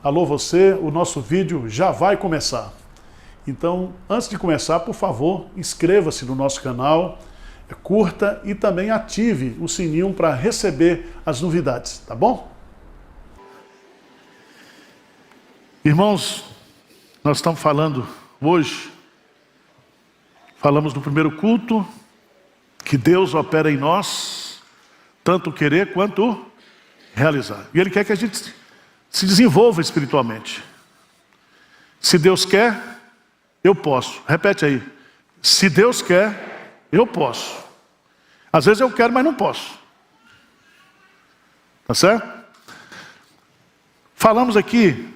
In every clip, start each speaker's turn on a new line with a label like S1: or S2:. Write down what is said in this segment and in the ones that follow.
S1: Alô você, o nosso vídeo já vai começar. Então, antes de começar, por favor, inscreva-se no nosso canal, curta e também ative o sininho para receber as novidades, tá bom? Irmãos, nós estamos falando hoje, falamos no primeiro culto, que Deus opera em nós, tanto querer quanto realizar. E Ele quer que a gente se desenvolva espiritualmente. Se Deus quer, eu posso. Repete aí. Se Deus quer, eu posso. Às vezes eu quero, mas não posso. Tá certo? Falamos aqui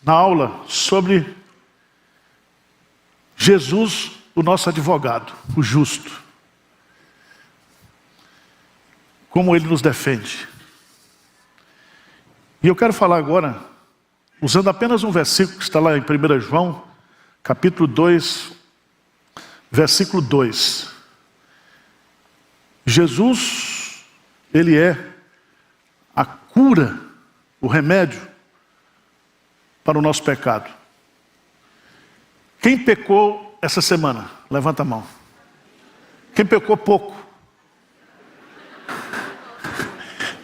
S1: na aula sobre Jesus, o nosso advogado, o justo. Como Ele nos defende. E eu quero falar agora, usando apenas um versículo que está lá em 1 João, capítulo 2, versículo 2. Jesus, Ele é a cura, o remédio para o nosso pecado. Quem pecou essa semana? Levanta a mão. Quem pecou pouco?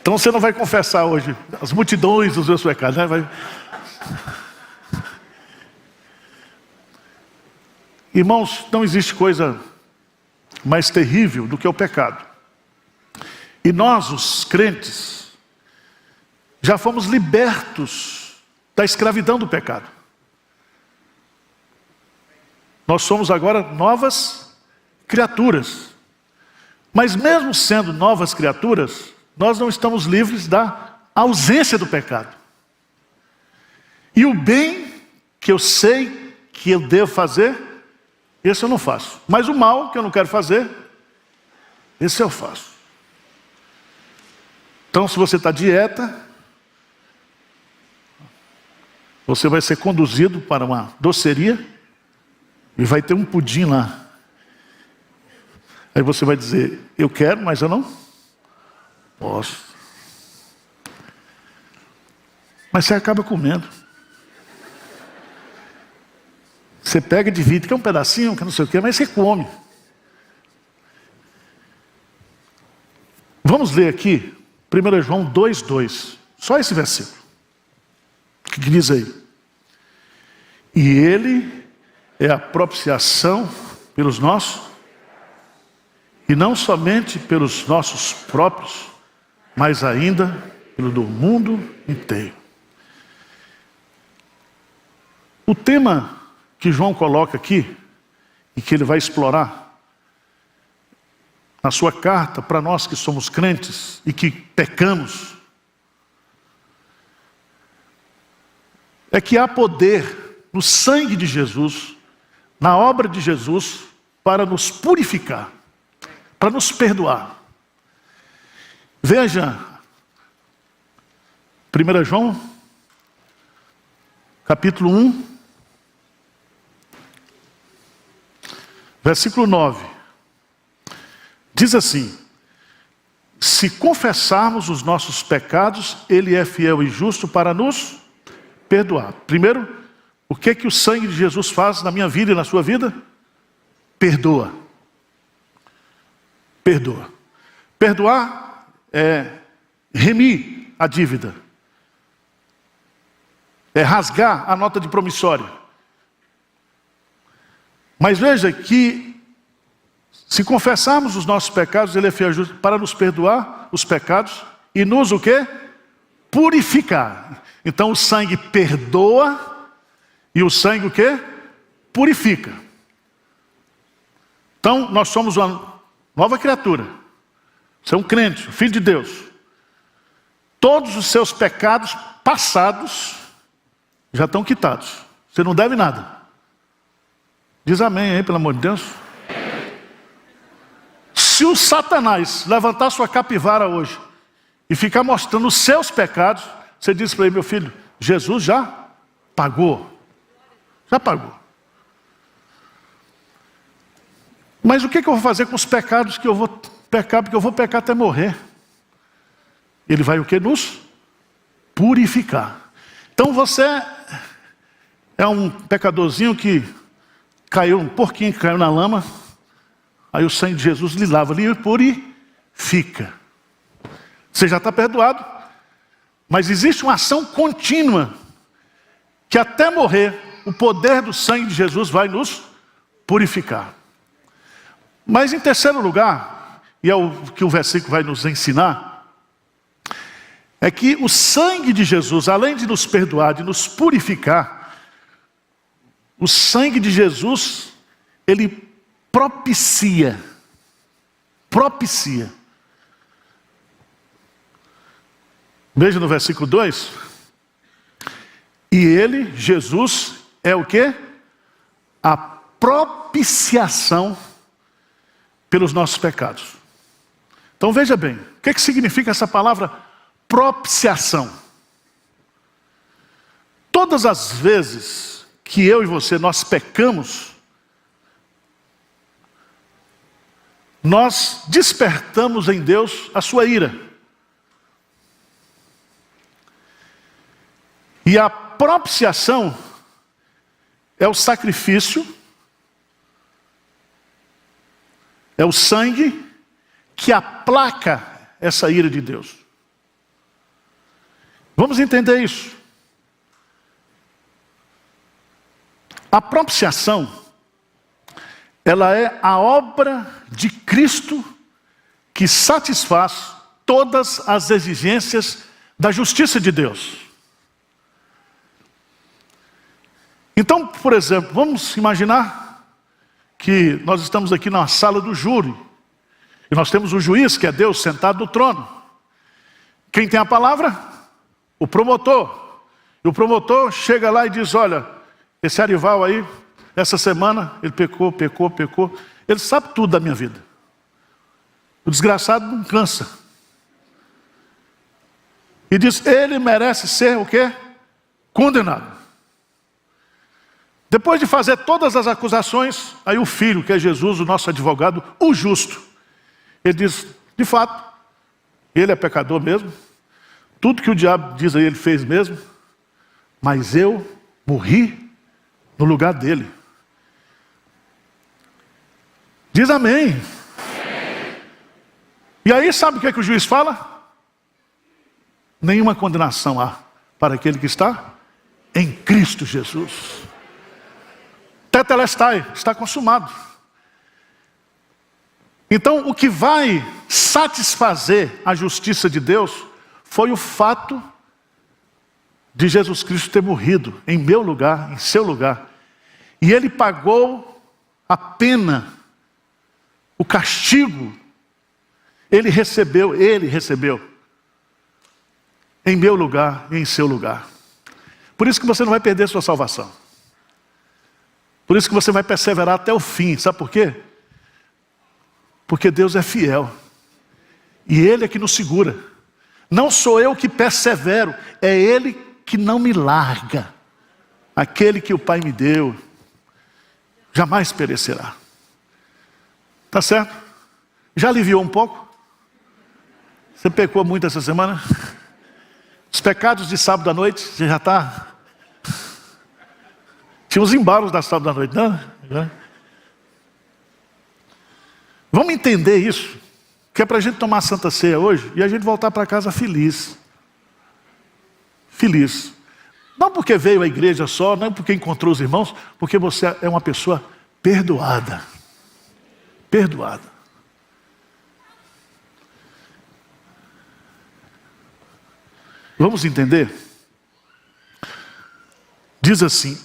S1: Então você não vai confessar hoje as multidões dos seus pecados, né? Irmãos, não existe coisa mais terrível do que o pecado. E nós, os crentes, já fomos libertos da escravidão do pecado. Nós somos agora novas criaturas. Mas mesmo sendo novas criaturas, nós não estamos livres da ausência do pecado. E o bem que eu sei que eu devo fazer, esse eu não faço. Mas o mal que eu não quero fazer, esse eu faço. Então, se você está dieta, você vai ser conduzido para uma doceria e vai ter um pudim lá. Aí você vai dizer, eu quero, mas eu não posso. Mas você acaba comendo. Você pega e divide, quer um pedacinho, quer não sei o quê, mas você come. Vamos ler aqui 1 João 2,2. Só esse versículo. O que diz aí? E Ele é a propiciação pelos nossos, e não somente pelos nossos próprios, mas ainda pelo do mundo inteiro. O tema que João coloca aqui, e que ele vai explorar na sua carta para nós que somos crentes e que pecamos, é que há poder no sangue de Jesus, na obra de Jesus, para nos purificar, para nos perdoar. Veja, 1 João, capítulo 1, versículo 9. Diz assim: se confessarmos os nossos pecados, Ele é fiel e justo para nos perdoar. Primeiro, o que o sangue de Jesus faz na minha vida e na sua vida? Perdoa. Perdoa. Perdoar é remir a dívida. É rasgar a nota de promissório. Mas veja que, se confessarmos os nossos pecados, Ele é fiel e justo para nos perdoar os pecados e nos o quê? Purificar. Então o sangue perdoa e o sangue o quê? Purifica. Então nós somos uma nova criatura. Você é um crente, um filho de Deus. Todos os seus pecados passados já estão quitados. Você não deve nada. Diz amém aí, pelo amor de Deus. Se o Satanás levantar sua capivara hoje e ficar mostrando os seus pecados, você diz para ele, meu filho, Jesus já pagou. Já pagou. Mas o que eu vou fazer com os pecados que eu vou pecar? Porque eu vou pecar até morrer. Ele vai o que? Nos purificar. Então você é um pecadorzinho que caiu, um porquinho que caiu na lama, aí o sangue de Jesus lhe lava, lhe purifica. Você já está perdoado, mas existe uma ação contínua, que até morrer, o poder do sangue de Jesus vai nos purificar. Mas em terceiro lugar, e é o que o versículo vai nos ensinar, é que o sangue de Jesus, além de nos perdoar, de nos purificar, o sangue de Jesus, ele propicia. Veja no versículo 2. E ele, Jesus, é o quê? A propiciação pelos nossos pecados. Então veja bem, o que significa essa palavra propiciação? Todas as vezes que eu e você, nós pecamos, nós despertamos em Deus a sua ira. E a propiciação é o sacrifício, é o sangue que aplaca essa ira de Deus. Vamos entender isso. A propiciação, ela é a obra de Cristo que satisfaz todas as exigências da justiça de Deus. Então, por exemplo, vamos imaginar que nós estamos aqui na sala do júri, e nós temos o juiz, que é Deus, sentado no trono. Quem tem a palavra? O promotor. E o promotor chega lá e diz: olha, esse Arival aí, essa semana, ele pecou. Ele sabe tudo da minha vida. O desgraçado não cansa. E diz: ele merece ser o quê? Condenado. Depois de fazer todas as acusações, aí o filho, que é Jesus, o nosso advogado, o justo, ele diz: de fato, ele é pecador mesmo, tudo que o diabo diz aí ele fez mesmo, mas eu morri no lugar dele. Diz amém. Amém. E aí sabe o que é que o juiz fala? Nenhuma condenação há para aquele que está em Cristo Jesus. Tetelestai, está consumado. Então, o que vai satisfazer a justiça de Deus foi o fato de Jesus Cristo ter morrido em meu lugar, em seu lugar. E ele pagou a pena, o castigo. Ele recebeu em meu lugar e em seu lugar. Por isso que você não vai perder sua salvação. Por isso que você vai perseverar até o fim. Sabe por quê? Porque Deus é fiel. E Ele é que nos segura. Não sou eu que persevero, é Ele que não me larga. Aquele que o Pai me deu jamais perecerá. Tá certo? Já aliviou um pouco? Você pecou muito essa semana? Os pecados de sábado à noite, você já está... Tinha os embalos da sábado à noite, não? Vamos entender isso, que é para a gente tomar a Santa Ceia hoje e a gente voltar para casa feliz. Feliz. Não porque veio à igreja só, não porque encontrou os irmãos, porque você é uma pessoa perdoada. Perdoada. Vamos entender? Diz assim: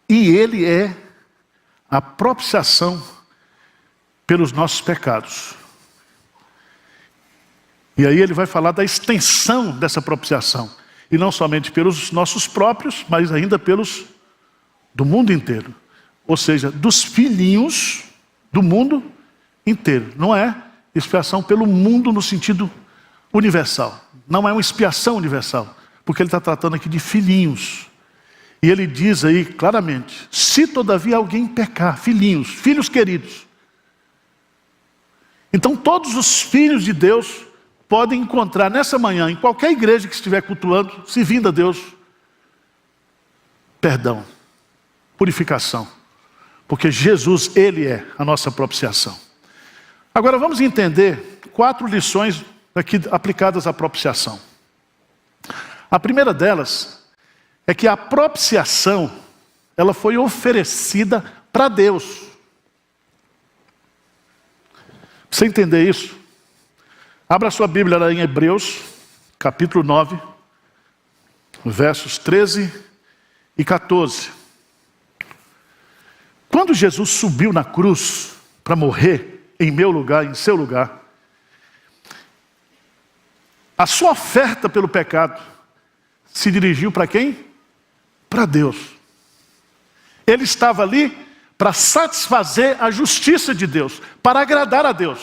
S1: e Ele é a propiciação pelos nossos pecados. E aí ele vai falar da extensão dessa propiciação. E não somente pelos nossos próprios, mas ainda pelos do mundo inteiro. Ou seja, dos filhinhos do mundo inteiro. Não é expiação pelo mundo no sentido universal. Não é uma expiação universal. Porque ele está tratando aqui de filhinhos. E ele diz aí claramente: se todavia alguém pecar, filhinhos, filhos queridos. Então todos os filhos de Deus podem encontrar nessa manhã, em qualquer igreja que estiver cultuando, servindo a Deus, perdão, purificação. Porque Jesus, Ele é a nossa propiciação. Agora vamos entender 4 lições aqui aplicadas à propiciação. A primeira delas é que a propiciação, ela foi oferecida para Deus. Pra você entender isso, abra sua Bíblia lá em Hebreus, capítulo 9, versos 13 e 14. Quando Jesus subiu na cruz para morrer em meu lugar, em seu lugar, a sua oferta pelo pecado se dirigiu para quem? Para Deus. Ele estava ali para satisfazer a justiça de Deus, para agradar a Deus.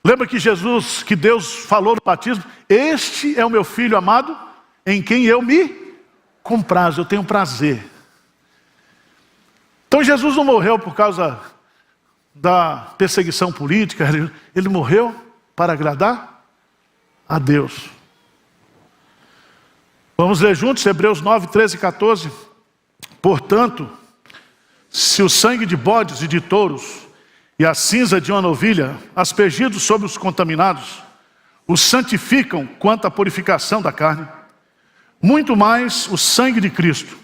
S1: Lembra que Deus falou no batismo: este é o meu filho amado, em quem eu me comprazo, eu tenho prazer. Então Jesus não morreu por causa da perseguição política, ele morreu para agradar a Deus. Vamos ler juntos Hebreus 9, 13 e 14. Portanto, se o sangue de bodes e de touros e a cinza de uma novilha, aspergidos sobre os contaminados, os santificam quanto à purificação da carne, muito mais o sangue de Cristo,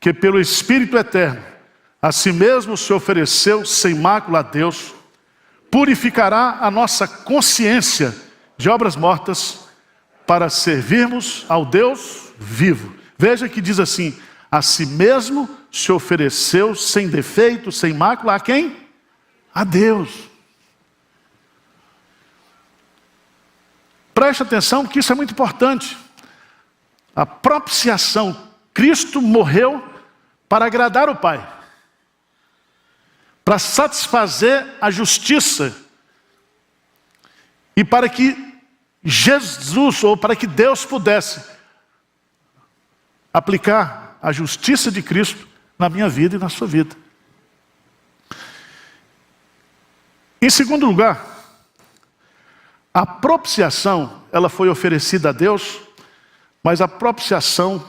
S1: que pelo Espírito eterno a si mesmo se ofereceu sem mácula a Deus, purificará a nossa consciência de obras mortas para servirmos ao Deus vivo. Veja que diz assim: a si mesmo se ofereceu sem defeito, sem mácula, a quem? A Deus. Preste atenção que isso é muito importante. A propiciação, Cristo morreu para agradar o Pai, para satisfazer a justiça, e para que Jesus, ou para que Deus pudesse aplicar a justiça de Cristo na minha vida e na sua vida. Em segundo lugar, a propiciação, ela foi oferecida a Deus, mas a propiciação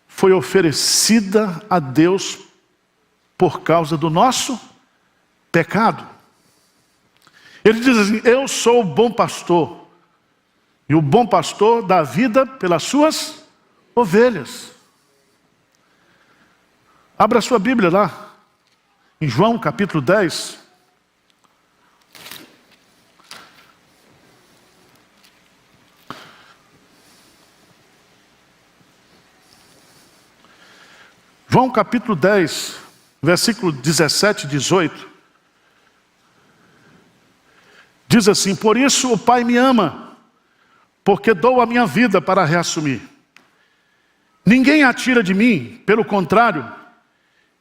S1: foi oferecida a Deus por causa do nosso pecado. Ele diz assim: eu sou o bom pastor, e o bom pastor dá vida pelas suas ovelhas. Abra a sua Bíblia lá, em João capítulo 10. João capítulo 10, versículo 17 e 18. Diz assim: por isso o Pai me ama, porque dou a minha vida para reassumir. Ninguém a tira de mim, pelo contrário,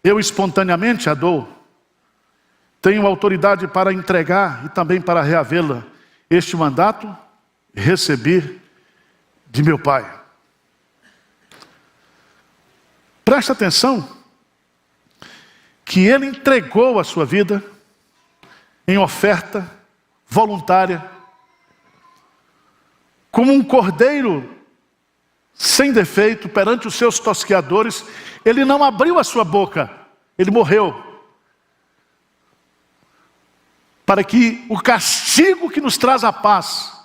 S1: eu espontaneamente a dou. Tenho autoridade para entregar e também para reavê-la. Este mandato recebi de meu Pai. Presta atenção que Ele entregou a sua vida em oferta voluntária, como um cordeiro sem defeito perante os seus tosqueadores. Ele não abriu a sua boca, Ele morreu, para que o castigo que nos traz a paz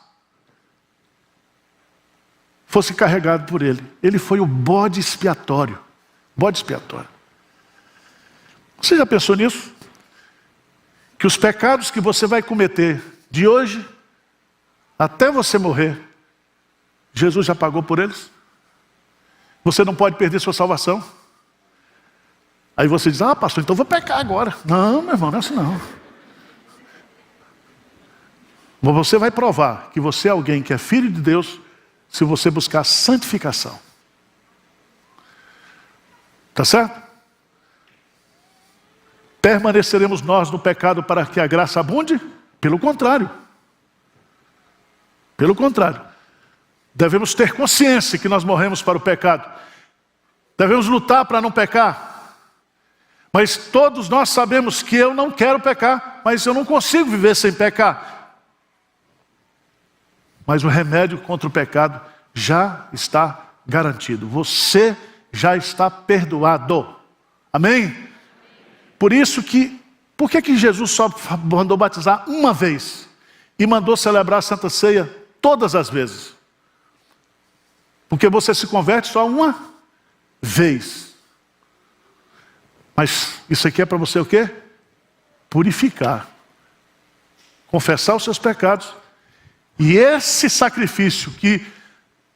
S1: fosse carregado por Ele. Ele foi o bode expiatório. Bode expiatório. Você já pensou nisso? Que os pecados que você vai cometer de hoje até você morrer, Jesus já pagou por eles? Você não pode perder sua salvação. Aí você diz: ah, pastor, então eu vou pecar agora. Não, meu irmão, não é assim não. Você vai provar que você é alguém que é filho de Deus se você buscar santificação. Tá certo? Permaneceremos nós no pecado para que a graça abunde? Pelo contrário. Pelo contrário. Devemos ter consciência que nós morremos para o pecado. Devemos lutar para não pecar. Mas todos nós sabemos que eu não quero pecar, mas eu não consigo viver sem pecar. Mas o remédio contra o pecado já está garantido. Você já está perdoado. Amém? Por isso por que Jesus só mandou batizar uma vez e mandou celebrar a Santa Ceia todas as vezes? Porque você se converte só uma vez. Mas isso aqui é para você o quê? Purificar. Confessar os seus pecados. E esse sacrifício que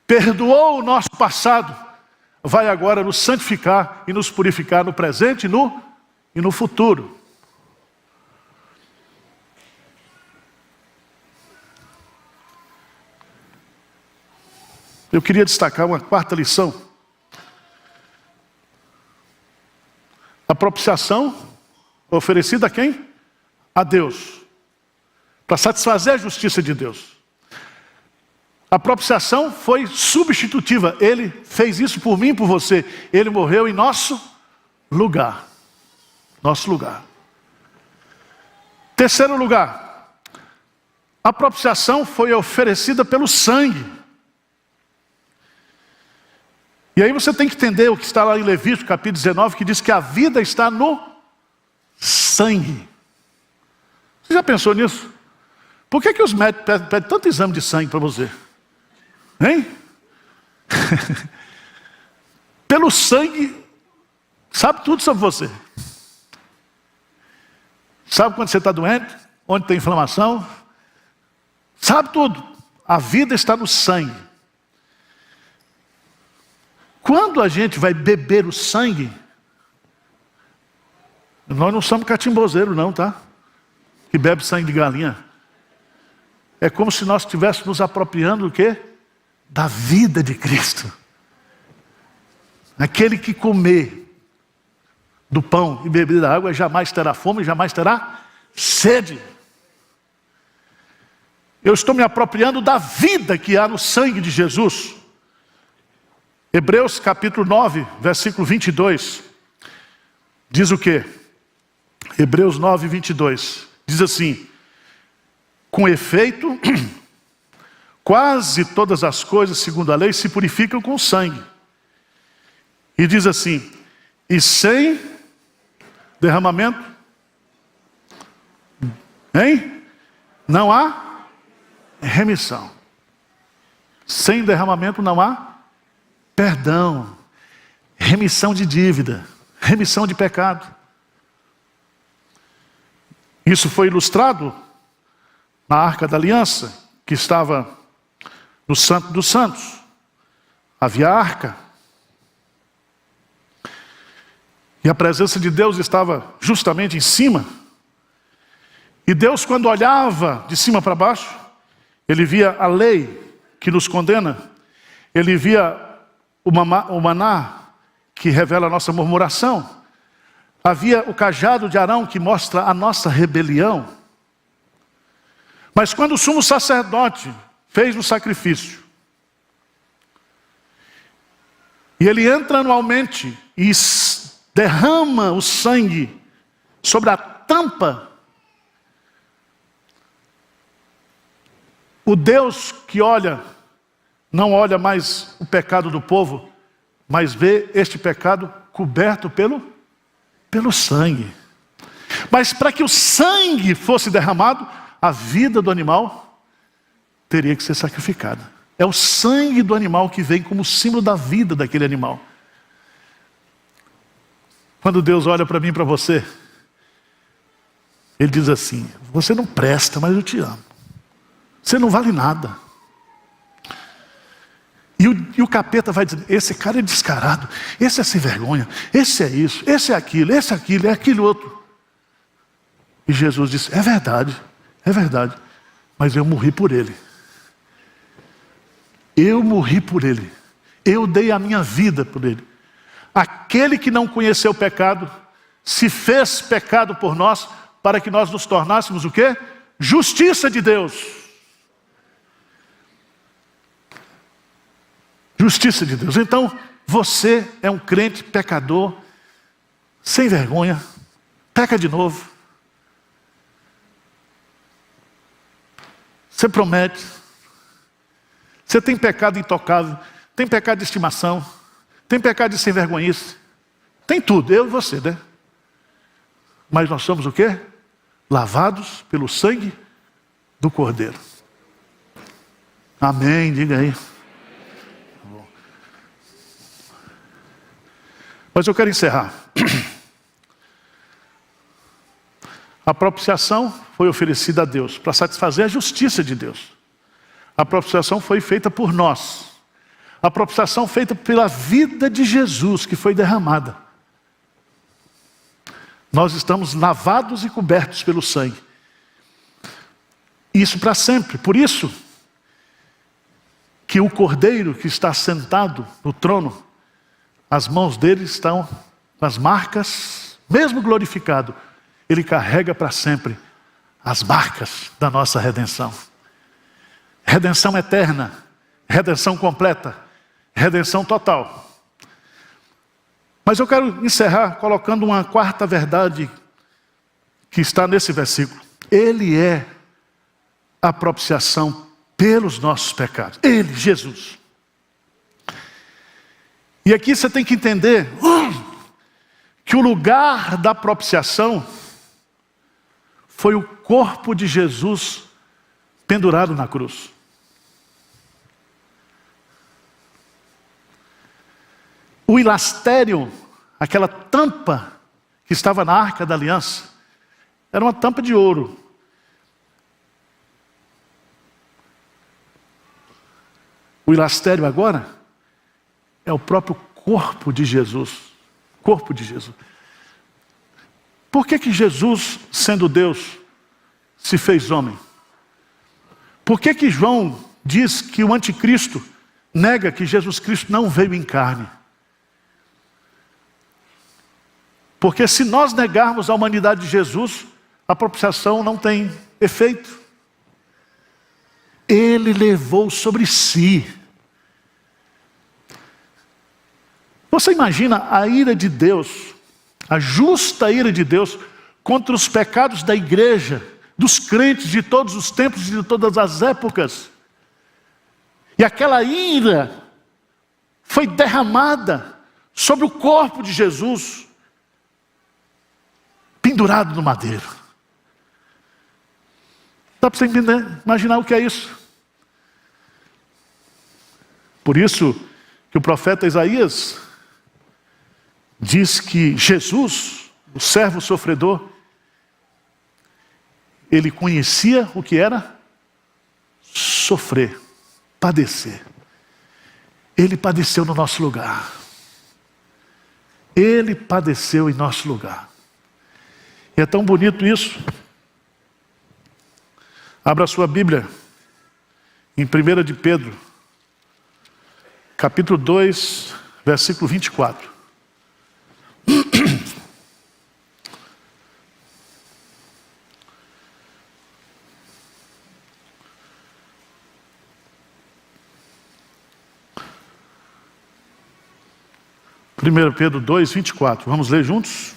S1: perdoou o nosso passado, vai agora nos santificar e nos purificar no presente e no futuro. Eu queria destacar uma quarta lição. A propiciação oferecida a quem? A Deus. Para satisfazer a justiça de Deus. A propiciação foi substitutiva. Ele fez isso por mim e por você. Ele morreu em nosso lugar. Nosso lugar. Terceiro lugar. A propiciação foi oferecida pelo sangue. E aí você tem que entender o que está lá em Levítico, capítulo 19, que diz que a vida está no sangue. Você já pensou nisso? Por que os médicos pedem tanto exame de sangue para você? Hein? Pelo sangue, sabe tudo sobre você. Sabe quando você está doente, onde tem inflamação. Sabe tudo. A vida está no sangue. Quando a gente vai beber o sangue, nós não somos catimbozeiros não, tá? Que bebe sangue de galinha. É como se nós estivéssemos nos apropriando do quê? Da vida de Cristo. Aquele que comer do pão e beber da água jamais terá fome, jamais terá sede. Eu estou me apropriando da vida que há no sangue de Jesus. Hebreus capítulo 9, versículo 22. Diz o quê? Hebreus 9, 22. Diz assim: com efeito, quase todas as coisas, segundo a lei, se purificam com sangue. E diz assim: e sem derramamento, hein? Não há remissão. Sem derramamento não há perdão, remissão de dívida, remissão de pecado. Isso foi ilustrado na Arca da Aliança, que estava no Santo dos Santos. Havia a arca. E a presença de Deus estava justamente em cima. E Deus, quando olhava de cima para baixo, Ele via a lei que nos condena. Ele via o maná que revela a nossa murmuração. Havia o cajado de Arão que mostra a nossa rebelião. Mas quando o sumo sacerdote fez o sacrifício, e ele entra anualmente e derrama o sangue sobre a tampa, o Deus que olha, não olha mais o pecado do povo, mas vê este pecado coberto pelo sangue. Mas para que o sangue fosse derramado, a vida do animal teria que ser sacrificada. É o sangue do animal que vem como símbolo da vida daquele animal. Quando Deus olha para mim e para você, Ele diz assim: você não presta, mas eu te amo. Você não vale nada. E o capeta vai dizer: esse cara é descarado, esse é sem vergonha, esse é isso, esse é aquilo, é aquilo outro. E Jesus disse: é verdade, mas eu morri por ele. Eu morri por ele. Eu dei a minha vida por ele. Aquele que não conheceu o pecado, se fez pecado por nós, para que nós nos tornássemos o quê? Justiça de Deus. Justiça de Deus. Então, você é um crente pecador, sem vergonha, peca de novo. Você promete. Você tem pecado intocável, tem pecado de estimação, tem pecado de sem vergonhice, tem tudo, eu e você, né? Mas nós somos o quê? Lavados pelo sangue do Cordeiro. Amém, diga aí. Mas eu quero encerrar. A propiciação foi oferecida a Deus para satisfazer a justiça de Deus. A propiciação foi feita por nós. A propiciação feita pela vida de Jesus que foi derramada. Nós estamos lavados e cobertos pelo sangue. Isso para sempre. Por isso que o Cordeiro que está sentado no trono, as mãos dele estão nas marcas, mesmo glorificado, ele carrega para sempre as marcas da nossa redenção. Redenção eterna, redenção completa, redenção total. Mas eu quero encerrar colocando uma quarta verdade que está nesse versículo. Ele é a propiciação pelos nossos pecados. Ele, Jesus. E aqui você tem que entender que o lugar da propiciação foi o corpo de Jesus pendurado na cruz. O ilastério, aquela tampa que estava na Arca da Aliança, era uma tampa de ouro. O ilastério agora é o próprio corpo de Jesus. Corpo de Jesus. Por que Jesus, sendo Deus, se fez homem? Por que João diz que o anticristo nega que Jesus Cristo não veio em carne? Porque se nós negarmos a humanidade de Jesus, a propiciação não tem efeito. Ele levou sobre si. Você imagina a ira de Deus, a justa ira de Deus contra os pecados da igreja, dos crentes de todos os tempos e de todas as épocas. E aquela ira foi derramada sobre o corpo de Jesus, pendurado no madeiro. Dá para você imaginar o que é isso? Por isso que o profeta Isaías diz que Jesus, o servo sofredor, ele conhecia o que era sofrer, padecer. Ele padeceu no nosso lugar. Ele padeceu em nosso lugar. E é tão bonito isso. Abra sua Bíblia em 1 de Pedro, capítulo 2, versículo 24. Primeiro Pedro 2, 24. Vamos ler juntos?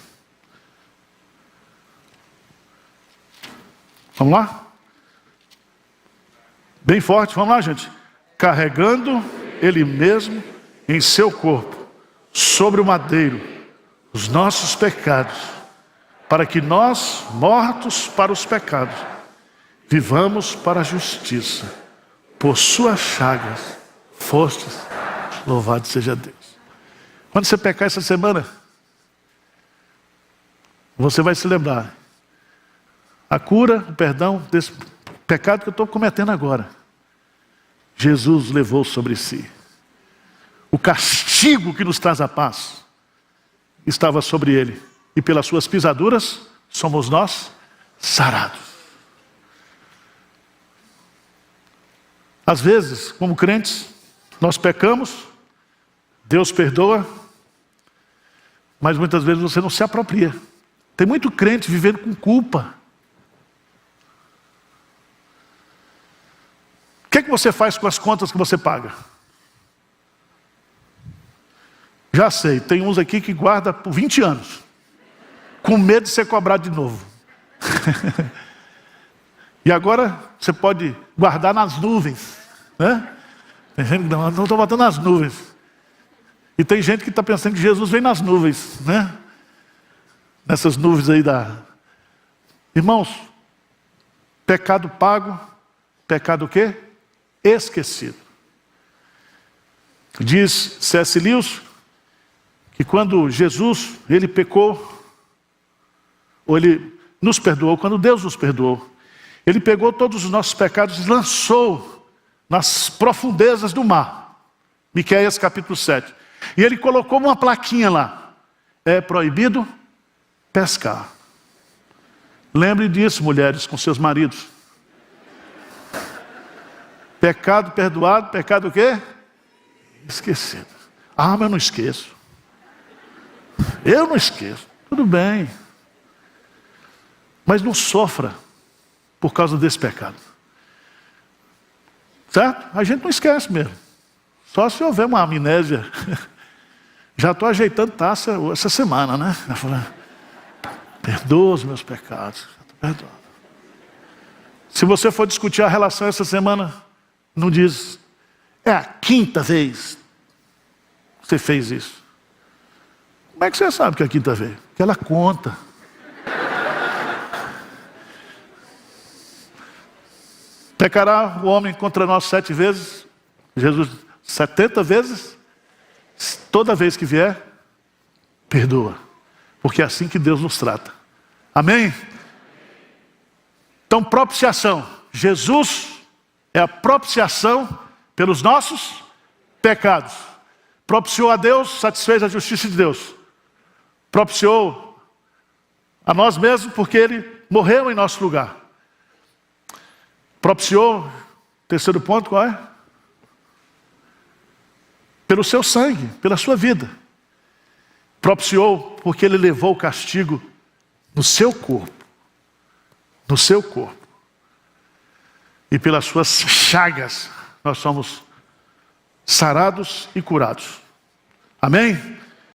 S1: Vamos lá? Bem forte, vamos lá, gente. Carregando Ele mesmo em seu corpo, sobre o madeiro, os nossos pecados, para que nós, mortos para os pecados, vivamos para a justiça. Por suas chagas fostes, louvado seja Deus. Quando você pecar essa semana, você vai se lembrar. A cura, o perdão desse pecado que eu estou cometendo agora, Jesus levou sobre si. O castigo que nos traz a paz estava sobre ele. E pelas suas pisaduras, somos nós sarados. Às vezes, como crentes, nós pecamos, Deus perdoa, mas muitas vezes você não se apropria. Tem muito crente vivendo com culpa. O que é que você faz com as contas que você paga? Já sei, tem uns aqui que guarda por 20 anos, com medo de ser cobrado de novo. E agora você pode guardar nas nuvens, né? Tem gente que não estou botando nas nuvens. E tem gente que está pensando que Jesus vem nas nuvens, né? Nessas nuvens aí da... Irmãos, pecado pago, pecado o quê? Esquecido. Diz C.S. Lewis que quando Jesus, ele pecou, ou ele nos perdoou, quando Deus nos perdoou, ele pegou todos os nossos pecados e lançou nas profundezas do mar. Miqueias capítulo 7. E ele colocou uma plaquinha lá. É proibido pescar. Lembre disso, mulheres, com seus maridos. Pecado perdoado, pecado o quê? Esquecido. Ah, mas eu não esqueço. Eu não esqueço. Tudo bem. Mas não sofra por causa desse pecado. Certo? A gente não esquece mesmo. Só se houver uma amnésia. Já estou ajeitando taça essa semana, né? Perdoa os meus pecados. Perdoa. Se você for discutir a relação essa semana, não diz, é a 5ª vez que você fez isso. Como é que você sabe que é a 5ª vez? Porque ela conta. Pecará o homem contra nós 7 vezes? Jesus, 70 vezes? Toda vez que vier, perdoa. Porque é assim que Deus nos trata. Amém? Então, propiciação. Jesus é a propiciação pelos nossos pecados. Propiciou a Deus, satisfez a justiça de Deus. Propiciou a nós mesmos porque Ele morreu em nosso lugar. Propiciou, terceiro ponto, qual é? Pelo seu sangue, pela sua vida. Propiciou porque Ele levou o castigo no seu corpo. No seu corpo. E pelas suas chagas, nós somos sarados e curados. Amém?